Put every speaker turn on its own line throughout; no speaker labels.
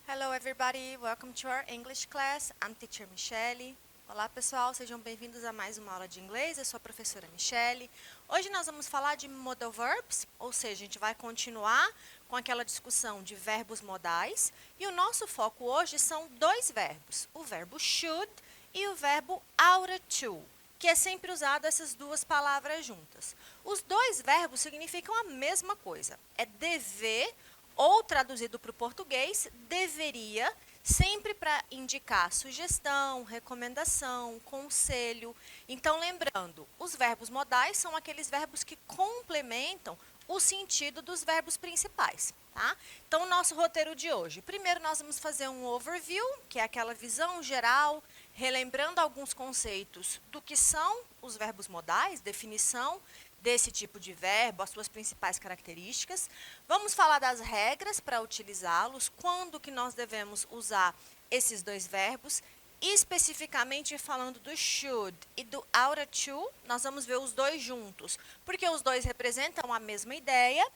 Hello everybody, welcome to our English class. I'm teacher Michelle. Olá pessoal, sejam bem-vindos a mais uma aula de inglês. Eu sou a professora Michelle. Hoje nós vamos falar de modal verbs, ou seja, a gente vai continuar com aquela discussão de verbos modais. E o nosso foco hoje são dois verbos, o verbo should e o verbo oughta to, que é sempre usado essas duas palavras juntas. Os dois verbos significam a mesma coisa, é dever, ou traduzido para o português, deveria, sempre para indicar sugestão, recomendação, conselho. Então, lembrando, os verbos modais são aqueles verbos que complementam o sentido dos verbos principais, tá? Então, o nosso roteiro de hoje. Primeiro, nós vamos fazer um overview, que é aquela visão geral, relembrando alguns conceitos do que são os verbos modais, definição desse tipo de verbo, as suas principais características. Vamos falar das regras para utilizá-los, quando que nós devemos usar esses dois verbos, especificamente falando do should e do oughta to, nós vamos ver os dois juntos, porque os dois representam a mesma ideia.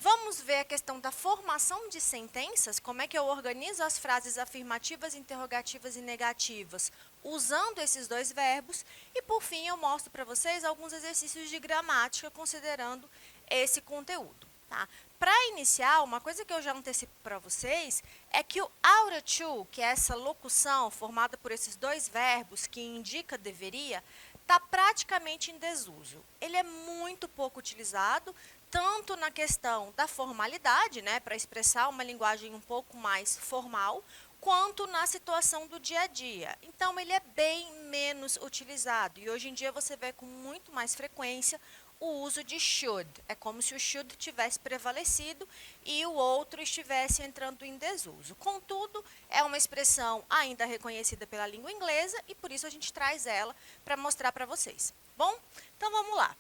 Vamos ver a questão da formação de sentenças, como é que eu organizo as frases afirmativas, interrogativas e negativas, usando esses dois verbos. E, por fim, eu mostro para vocês alguns exercícios de gramática, considerando esse conteúdo. Tá? Para iniciar, uma coisa que eu já antecipo para vocês é que o oughta to, que é essa locução formada por esses dois verbos que indica deveria, está praticamente em desuso. Ele é muito pouco utilizado, tanto na questão da formalidade, né, para expressar uma linguagem um pouco mais formal, quanto na situação do dia a dia. Então, ele é bem menos utilizado. E hoje em dia você vê com muito mais frequência o uso de should. É como se o should tivesse prevalecido e o outro estivesse entrando em desuso. Contudo, é uma expressão ainda reconhecida pela língua inglesa e por isso a gente traz ela para mostrar para vocês. Bom, então vamos lá.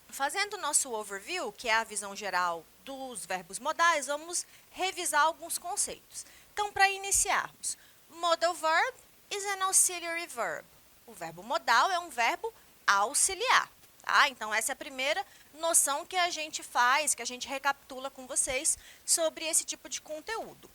Fazendo o nosso overview, que é a visão geral dos verbos modais, vamos revisar alguns conceitos. Então, para iniciarmos, modal verb is an auxiliary verb. O verbo modal é um verbo auxiliar. Tá? Então, essa é a primeira noção que a gente faz, que a gente recapitula com vocês sobre esse tipo de conteúdo.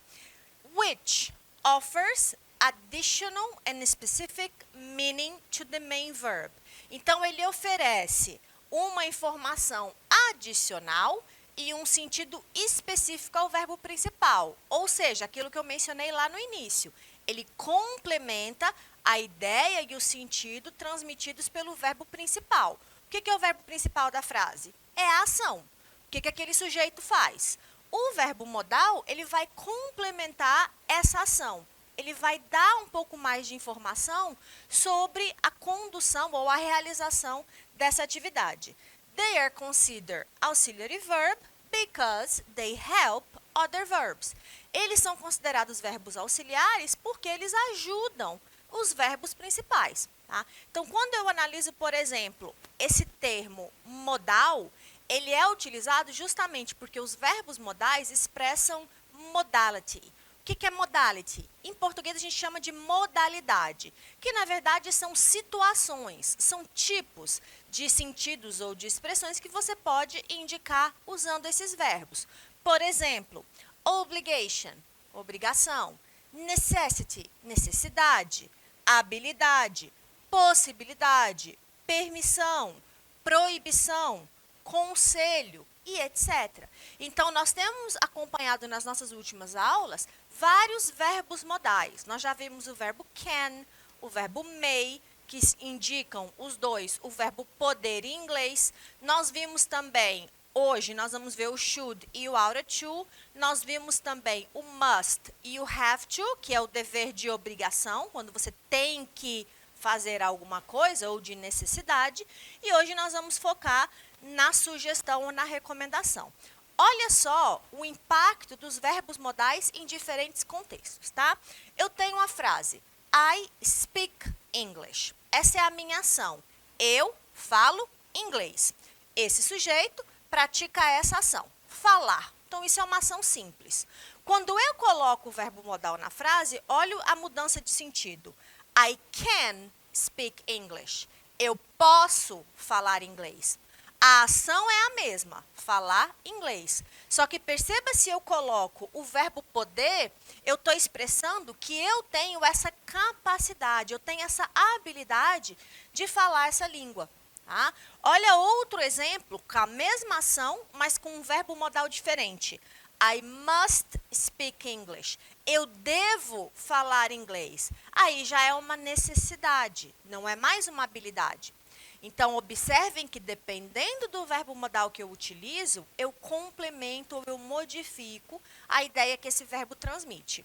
Which offers additional and specific meaning to the main verb. Então, ele oferece uma informação adicional e um sentido específico ao verbo principal, ou seja, aquilo que eu mencionei lá no início. Ele complementa a ideia e o sentido transmitidos pelo verbo principal. O que é o verbo principal da frase? É a ação. O que aquele sujeito faz? O verbo modal, ele vai complementar essa ação. Ele vai dar um pouco mais de informação sobre a condução ou a realização dessa atividade. They are considered auxiliary verb because they help other verbs. Eles são considerados verbos auxiliares porque eles ajudam os verbos principais. Tá? Então, quando eu analiso, por exemplo, esse termo modal, ele é utilizado justamente porque os verbos modais expressam modality. O que é modality? Em português a gente chama de modalidade, que na verdade são situações, são tipos de sentidos ou de expressões que você pode indicar usando esses verbos. Por exemplo, obligation, obrigação, necessity, necessidade, habilidade, possibilidade, permissão, proibição, conselho e etc. Então, nós temos acompanhado nas nossas últimas aulas vários verbos modais. Nós já vimos o verbo can, o verbo may, que indicam os dois o verbo poder em inglês. Nós vimos também, hoje, nós vamos ver o should e o oughta to. Nós vimos também o must e o have to, que é o dever de obrigação, quando você tem que fazer alguma coisa ou de necessidade. E hoje nós vamos focar na sugestão ou na recomendação. Olha só o impacto dos verbos modais em diferentes contextos, tá? Eu tenho a frase I speak English. Essa é a minha ação. Eu falo inglês. Esse sujeito pratica essa ação, falar. Então, isso é uma ação simples. Quando eu coloco o verbo modal na frase, olha a mudança de sentido. I can speak English. Eu posso falar inglês. A ação é a mesma, falar inglês. Só que perceba, se eu coloco o verbo poder, eu estou expressando que eu tenho essa capacidade, eu tenho essa habilidade de falar essa língua. Tá? Olha outro exemplo, com a mesma ação, mas com um verbo modal diferente. I must speak English. Eu devo falar inglês. Aí já é uma necessidade, não é mais uma habilidade. Então, observem que dependendo do verbo modal que eu utilizo, eu complemento ou eu modifico a ideia que esse verbo transmite.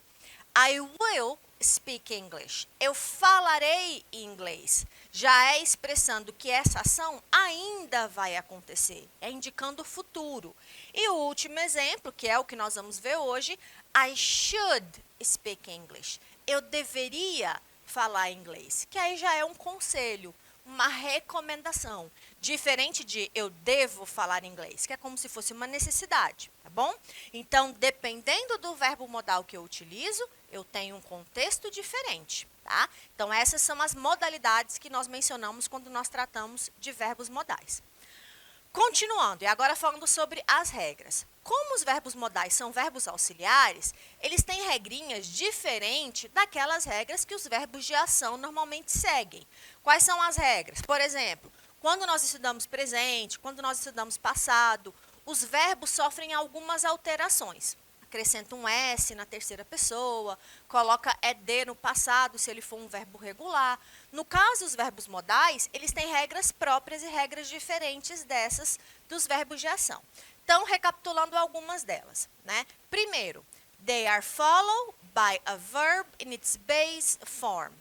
I will speak English. Eu falarei inglês. Já é expressando que essa ação ainda vai acontecer. É indicando o futuro. E o último exemplo, que é o que nós vamos ver hoje, I should speak English. Eu deveria falar inglês, que aí já é um conselho, uma recomendação, diferente de eu devo falar inglês, que é como se fosse uma necessidade, tá bom? Então, dependendo do verbo modal que eu utilizo, eu tenho um contexto diferente, tá? Então, essas são as modalidades que nós mencionamos quando nós tratamos de verbos modais. Continuando, e agora falando sobre as regras. Como os verbos modais são verbos auxiliares, eles têm regrinhas diferentes daquelas regras que os verbos de ação normalmente seguem. Quais são as regras? Por exemplo, quando nós estudamos presente, quando nós estudamos passado, os verbos sofrem algumas alterações. Acrescenta um S na terceira pessoa, coloca ED no passado, se ele for um verbo regular. No caso dos verbos modais, eles têm regras próprias e regras diferentes dessas dos verbos de ação. Então, recapitulando algumas delas, né? Primeiro, they are followed by a verb in its base form.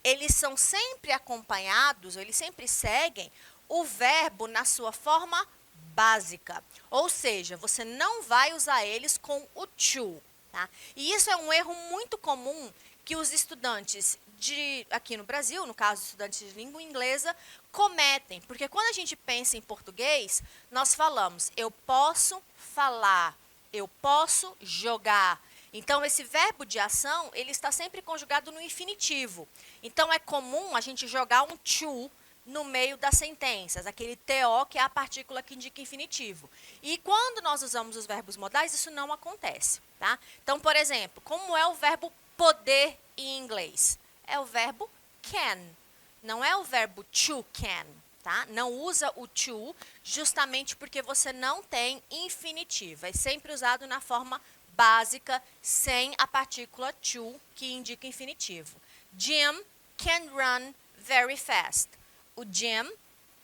Eles são sempre acompanhados, ou eles sempre seguem o verbo na sua forma básica. Ou seja, você não vai usar eles com o to. Tá? E isso é um erro muito comum que os estudantes aqui no Brasil, no caso, estudantes de língua inglesa, cometem. Porque quando a gente pensa em português, nós falamos, eu posso falar, eu posso jogar. Então, esse verbo de ação, ele está sempre conjugado no infinitivo. Então, é comum a gente jogar um to no meio das sentenças, aquele TO que é a partícula que indica infinitivo. E quando nós usamos os verbos modais, isso não acontece. Tá? Então, por exemplo, como é o verbo poder em inglês? É o verbo can, não é o verbo to can. Tá? Não usa o to justamente porque você não tem infinitivo. É sempre usado na forma básica, sem a partícula to, que indica infinitivo. Jim can run very fast. O Jim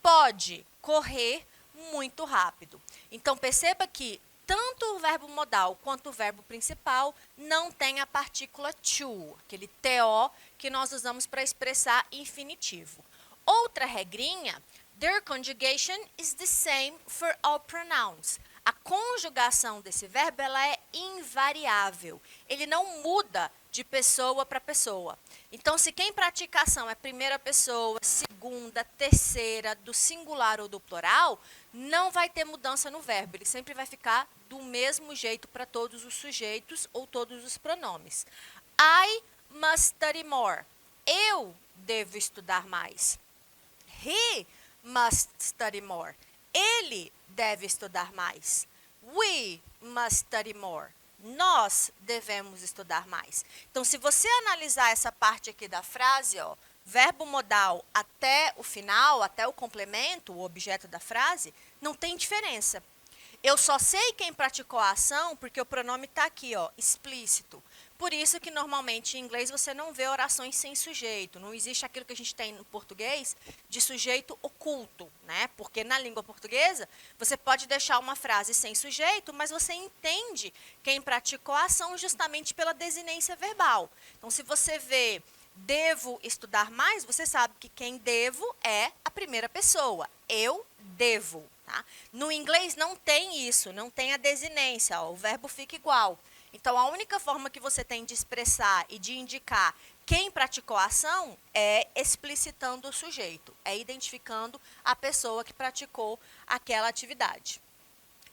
pode correr muito rápido. Então, perceba que tanto o verbo modal quanto o verbo principal não tem a partícula to, aquele TO que nós usamos para expressar infinitivo. Outra regrinha, their conjugation is the same for all pronouns. A conjugação desse verbo ela é invariável. Ele não muda de pessoa para pessoa. Então, se quem pratica a ação é primeira pessoa, segunda, terceira, do singular ou do plural, não vai ter mudança no verbo. Ele sempre vai ficar do mesmo jeito para todos os sujeitos ou todos os pronomes. I must study more. Eu devo estudar mais. He must study more. Ele deve estudar mais. We must study more. Nós devemos estudar mais. Então, se você analisar essa parte aqui da frase, ó, verbo modal até o final, até o complemento, o objeto da frase, não tem diferença. Eu só sei quem praticou a ação porque o pronome está aqui, ó, explícito. Por isso que normalmente em inglês você não vê orações sem sujeito. Não existe aquilo que a gente tem no português de sujeito oculto, né? Porque na língua portuguesa você pode deixar uma frase sem sujeito, mas você entende quem praticou a ação justamente pela desinência verbal. Então, se você vê devo estudar mais, você sabe que quem devo é a primeira pessoa. Eu devo. Tá? No inglês não tem isso, não tem a desinência, ó, o verbo fica igual. Então, a única forma que você tem de expressar e de indicar quem praticou a ação é explicitando o sujeito, é identificando a pessoa que praticou aquela atividade.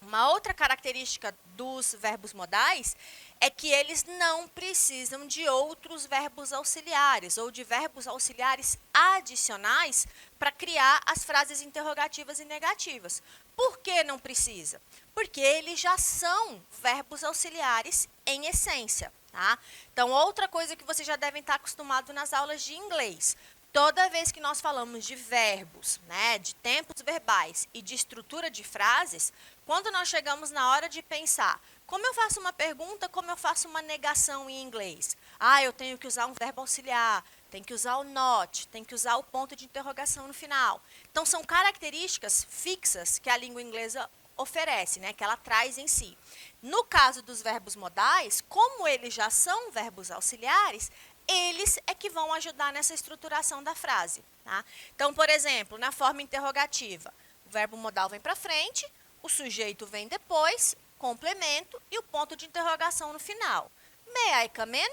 Uma outra característica dos verbos modais é que eles não precisam de outros verbos auxiliares ou de verbos auxiliares adicionais para criar as frases interrogativas e negativas. Por que não precisa? Porque eles já são verbos auxiliares em essência, tá? Então, outra coisa que vocês já devem estar acostumados nas aulas de inglês. Toda vez que nós falamos de verbos, né, de tempos verbais e de estrutura de frases, quando nós chegamos na hora de pensar, como eu faço uma pergunta, como eu faço uma negação em inglês? Ah, eu tenho que usar um verbo auxiliar, tem que usar o not, tem que usar o ponto de interrogação no final. Então, são características fixas que a língua inglesa oferece, né, que ela traz em si. No caso dos verbos modais, como eles já são verbos auxiliares, eles é que vão ajudar nessa estruturação da frase. Tá? Então, por exemplo, na forma interrogativa, o verbo modal vem para frente, o sujeito vem depois, complemento e o ponto de interrogação no final. May I come in?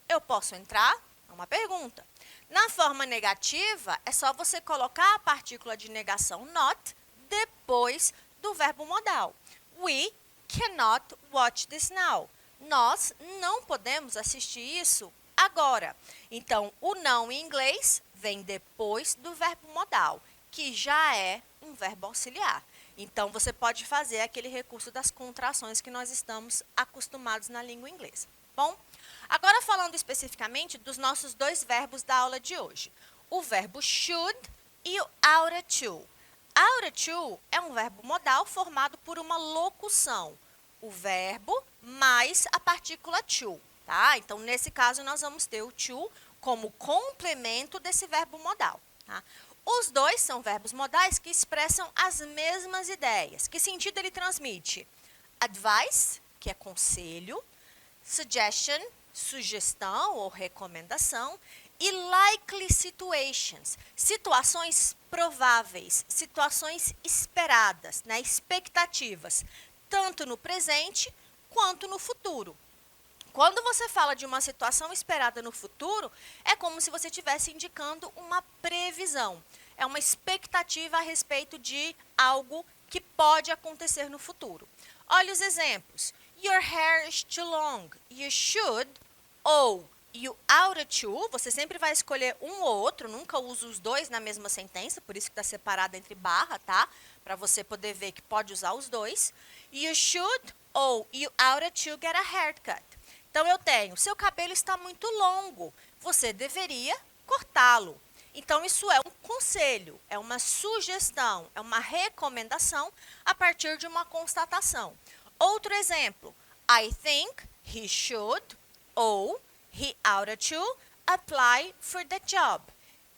Eu posso entrar? É uma pergunta. Na forma negativa, é só você colocar a partícula de negação not depois do verbo modal. We cannot watch this now. Nós não podemos assistir isso agora. Então, o não em inglês vem depois do verbo modal, que já é um verbo auxiliar. Então, você pode fazer aquele recurso das contrações que nós estamos acostumados na língua inglesa. Bom, agora falando especificamente dos nossos dois verbos da aula de hoje. O verbo should e o oughta to. Oughta to é um verbo modal formado por uma locução. O verbo mais a partícula to. Tá? Então, nesse caso, nós vamos ter o to como complemento desse verbo modal. Tá? Os dois são verbos modais que expressam as mesmas ideias. Que sentido ele transmite? Advice, que é conselho, suggestion, sugestão ou recomendação, e likely situations, situações prováveis, situações esperadas, né, expectativas, tanto no presente quanto no futuro. Quando você fala de uma situação esperada no futuro, é como se você estivesse indicando uma previsão. É uma expectativa a respeito de algo que pode acontecer no futuro. Olha os exemplos. Your hair is too long. You should ou you oughta to. Você sempre vai escolher um ou outro, nunca usa os dois na mesma sentença, por isso que está separado entre barra, tá? Para você poder ver que pode usar os dois. You should ou you oughta to get a haircut. Então, eu tenho, seu cabelo está muito longo, você deveria cortá-lo. Então, isso é um conselho, é uma sugestão, é uma recomendação a partir de uma constatação. Outro exemplo, I think he should ou he oughta to apply for the job.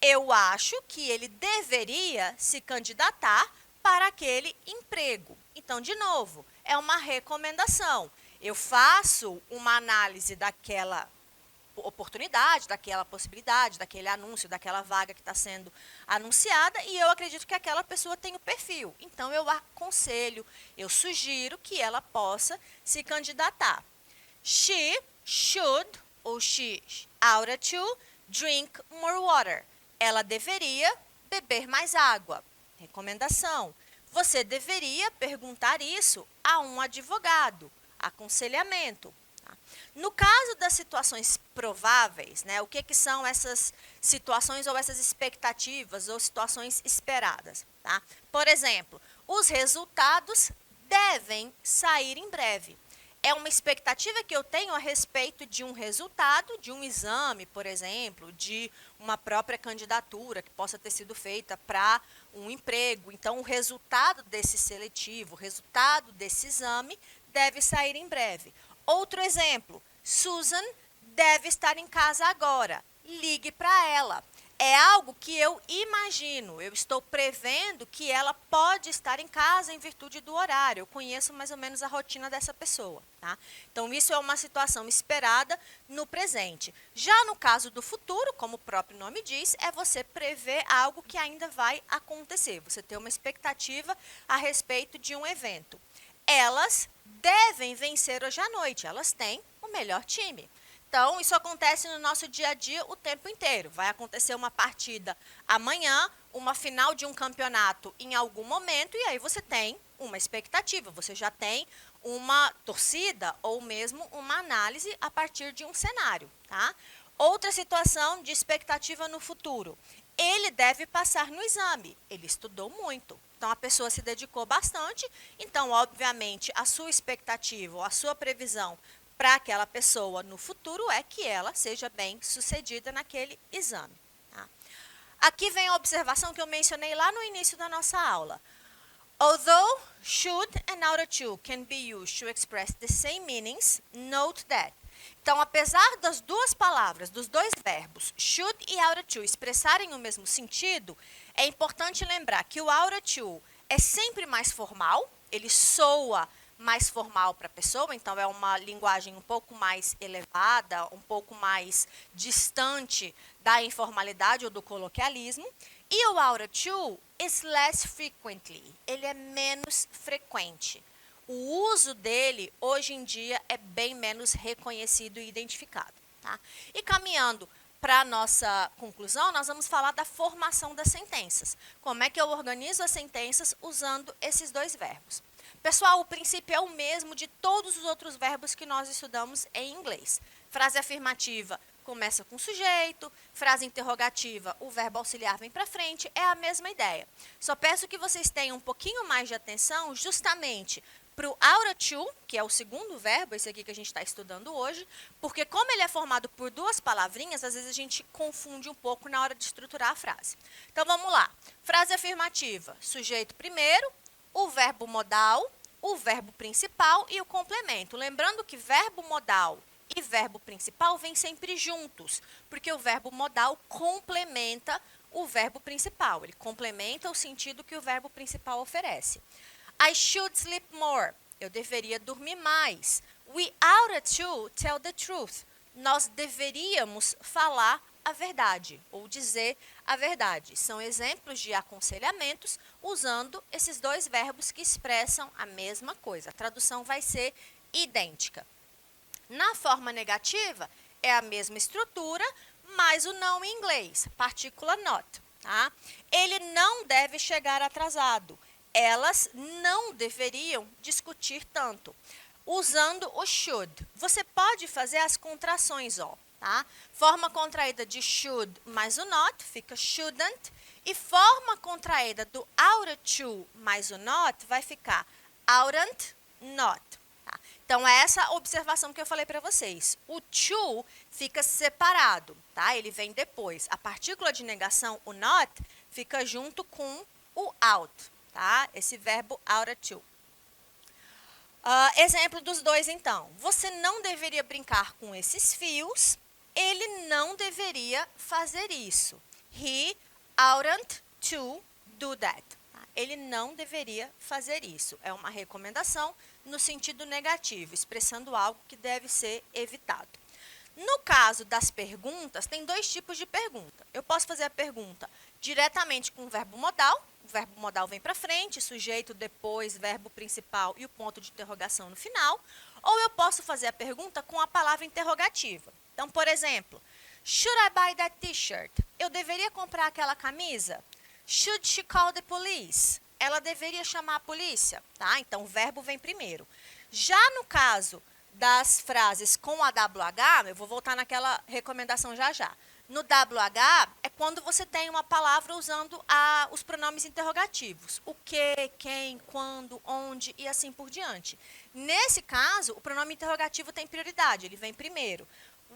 Eu acho que ele deveria se candidatar para aquele emprego. Então, de novo, é uma recomendação. Eu faço uma análise daquela oportunidade, daquela possibilidade, daquele anúncio, daquela vaga que está sendo anunciada e eu acredito que aquela pessoa tem o perfil. Então, eu aconselho, eu sugiro que ela possa se candidatar. She should ou she oughta to drink more water. Ela deveria beber mais água. Recomendação. Você deveria perguntar isso a um advogado. Aconselhamento. Tá? No caso das situações prováveis, né, o que são essas situações ou essas expectativas ou situações esperadas? Tá? Por exemplo, os resultados devem sair em breve. É uma expectativa que eu tenho a respeito de um resultado, de um exame, por exemplo, de uma própria candidatura que possa ter sido feita para um emprego. Então, o resultado desse seletivo, o resultado desse exame deve sair em breve. Outro exemplo, Susan deve estar em casa agora. Ligue para ela. É algo que eu imagino, eu estou prevendo que ela pode estar em casa em virtude do horário. Eu conheço mais ou menos a rotina dessa pessoa. Tá? Então, isso é uma situação esperada no presente. Já no caso do futuro, como o próprio nome diz, é você prever algo que ainda vai acontecer. Você tem uma expectativa a respeito de um evento. Elas devem vencer hoje à noite, elas têm o melhor time. Então, isso acontece no nosso dia a dia o tempo inteiro. Vai acontecer uma partida amanhã, uma final de um campeonato em algum momento, e aí você tem uma expectativa, você já tem uma torcida ou mesmo uma análise a partir de um cenário, tá? Outra situação de expectativa no futuro. Ele deve passar no exame. Ele estudou muito. Então, a pessoa se dedicou bastante. Então, obviamente, a sua expectativa ou a sua previsão para aquela pessoa no futuro é que ela seja bem sucedida naquele exame. Tá? Aqui vem a observação que eu mencionei lá no início da nossa aula. Although should and ought to can be used to express the same meanings, note that. Então, apesar das duas palavras, dos dois verbos, should e ought to, expressarem o mesmo sentido, é importante lembrar que o ought to é sempre mais formal, ele soa mais formal para a pessoa, então é uma linguagem um pouco mais elevada, um pouco mais distante da informalidade ou do coloquialismo. E o ought to is less frequently, ele é menos frequente. O uso dele, hoje em dia, é bem menos reconhecido e identificado. Tá? E caminhando para a nossa conclusão, nós vamos falar da formação das sentenças. Como é que eu organizo as sentenças usando esses dois verbos. Pessoal, o princípio é o mesmo de todos os outros verbos que nós estudamos em inglês. Frase afirmativa começa com sujeito, frase interrogativa, o verbo auxiliar vem para frente, é a mesma ideia. Só peço que vocês tenham um pouquinho mais de atenção justamente para o ought to, que é o segundo verbo, esse aqui que a gente está estudando hoje, porque como ele é formado por duas palavrinhas, às vezes a gente confunde um pouco na hora de estruturar a frase. Então, vamos lá. Frase afirmativa, sujeito primeiro, o verbo modal, o verbo principal e o complemento. Lembrando que verbo modal e verbo principal vêm sempre juntos, porque o verbo modal complementa o verbo principal, ele complementa o sentido que o verbo principal oferece. I should sleep more. Eu deveria dormir mais. We ought to tell the truth. Nós deveríamos falar a verdade ou dizer a verdade. São exemplos de aconselhamentos usando esses dois verbos que expressam a mesma coisa. A tradução vai ser idêntica. Na forma negativa, é a mesma estrutura, mas o não em inglês, partícula not. Tá? Ele não deve chegar atrasado. Elas não deveriam discutir tanto. Usando o should, você pode fazer as contrações, ó, tá? Forma contraída de should mais o not, fica shouldn't. E forma contraída do ought to mais o not vai ficar oughtn't not. Tá? Então, é essa observação que eu falei para vocês. O to fica separado, tá? Ele vem depois. A partícula de negação, o not, fica junto com o out. Tá? Esse verbo ought to. Exemplo dos dois, então. Você não deveria brincar com esses fios. Ele não deveria fazer isso. He oughtn't to do that. Tá? Ele não deveria fazer isso. É uma recomendação no sentido negativo, expressando algo que deve ser evitado. No caso das perguntas, tem dois tipos de pergunta. Eu posso fazer a pergunta diretamente com o verbo modal. O verbo modal vem para frente, sujeito, depois, verbo principal e o ponto de interrogação no final. Ou eu posso fazer a pergunta com a palavra interrogativa. Então, por exemplo, should I buy that t-shirt? Eu deveria comprar aquela camisa? Should she call the police? Ela deveria chamar a polícia? Tá? Então, o verbo vem primeiro. Já no caso das frases com a WH, eu vou voltar naquela recomendação já já. No WH é quando você tem uma palavra usando os pronomes interrogativos. O que, quem, quando, onde e assim por diante. Nesse caso, o pronome interrogativo tem prioridade, ele vem primeiro.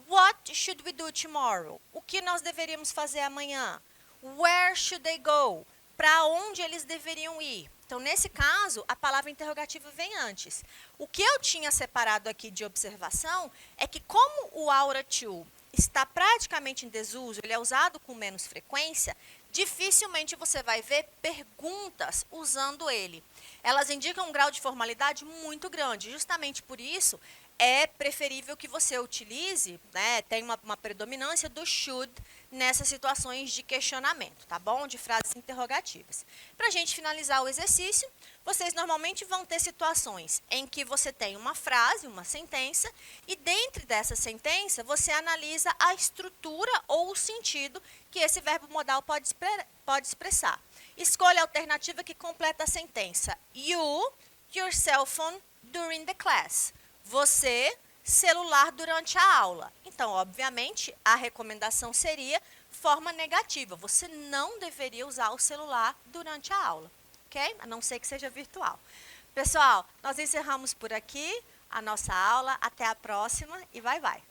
What should we do tomorrow? O que nós deveríamos fazer amanhã? Where should they go? Para onde eles deveriam ir? Então, nesse caso, a palavra interrogativa vem antes. O que eu tinha separado aqui de observação é que como o ought to está praticamente em desuso, ele é usado com menos frequência, dificilmente você vai ver perguntas usando ele. Elas indicam um grau de formalidade muito grande. Justamente por isso, é preferível que você utilize, né, tem uma predominância do should nessas situações de questionamento, tá bom? De frases interrogativas. Para a gente finalizar o exercício, vocês normalmente vão ter situações em que você tem uma frase, uma sentença, e dentro dessa sentença você analisa a estrutura ou o sentido que esse verbo modal pode expressar. Escolha a alternativa que completa a sentença. You, your cell phone during the class. Você, celular durante a aula. Então, obviamente, a recomendação seria forma negativa. Você não deveria usar o celular durante a aula, ok? A não ser que seja virtual. Pessoal, nós encerramos por aqui a nossa aula. Até a próxima e bye, bye.